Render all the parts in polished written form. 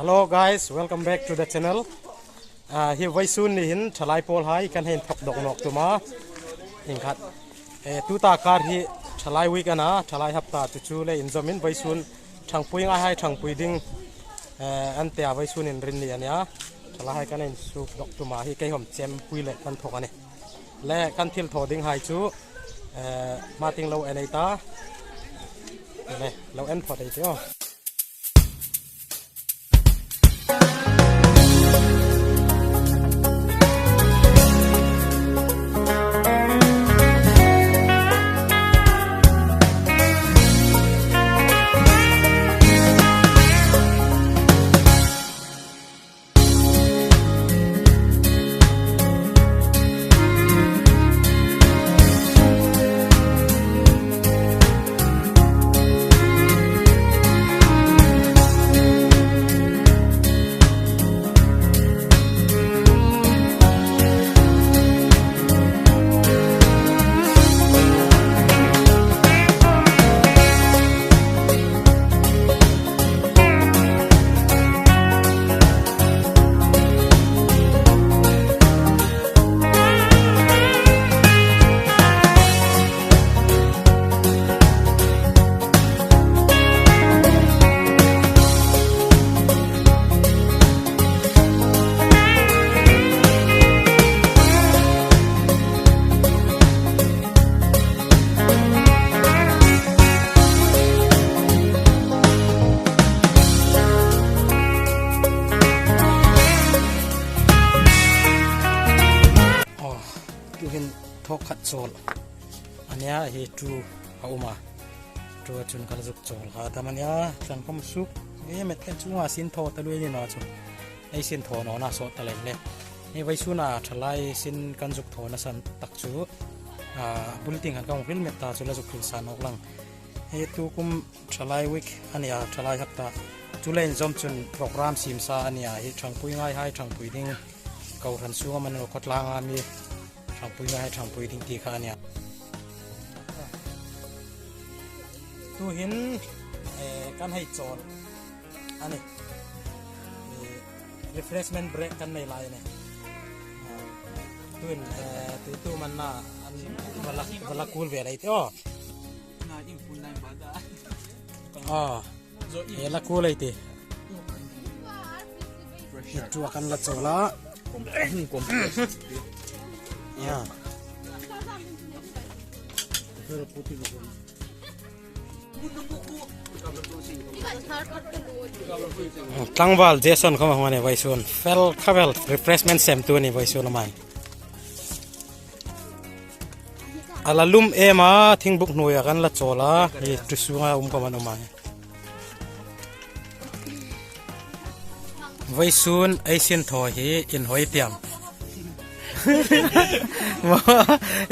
Hello guys, welcome back to the channel. Here very soon ni hin thalai pol hai kan hin thok dok nok tuma ingkhat tu ta kar hi thalai week ana thalai hapta tu chu le inzomin very soon thangpui ngai hai thangpui ding an tia very soon in rin ni ania thalai hai kan hin su dok tuma hi kai hom chem pui le kan thok ani le kan thil tho ding hai chu ma ting lo enai ta le lo en pho dei teo thok khat chol ania hi tu auma tu chun kal juk chol ha tamania chan kom su e met kan chunga sin tho talui ni no chu ei sin tho no na so taleng le ni vai su na thalai sin kan juk tho na san tak chu bulting han kang ril met ta chu la juk khil san ok lang he tu kum thalai week ania thalai hapta chu len zom chun program sim sa ania hi thangpui ngai hai thangpui ding kau ran su man no khotlang ami thangpui ngai thangpui ding ti kha ania tu hin kan hai chol ani refreshment break kan nei lai ne tuin tu man na an wala cool ve lai te o na in pun nai ba da e la cool lai te tu akan la chola kom ya Tangwal Jason kau mana vai sun fel kavel refreshment sem tu ni vai sun amai alalum ema thing buk nuya kan la chola ni tusunga kau mana amai vai sun Asian tho hi in hoi tiam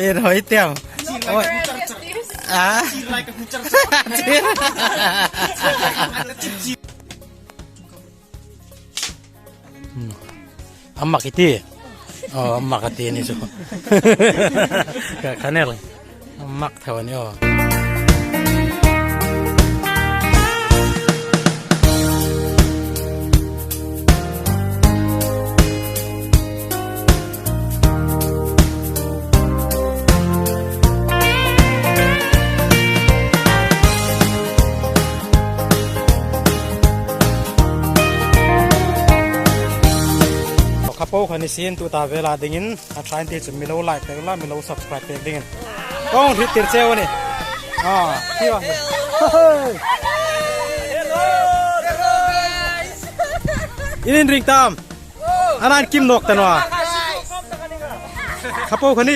in hoi tiam Amak itu, amak itu ni so. Kanel, amak tahu ni oh. Kapo kanisin tu ta vela dingin a try ti chum milo like te la milo subscribe te dingin kong thit tir cheu ni tiwa hello guys inin ring tam anan kim nok tanwa kapo khani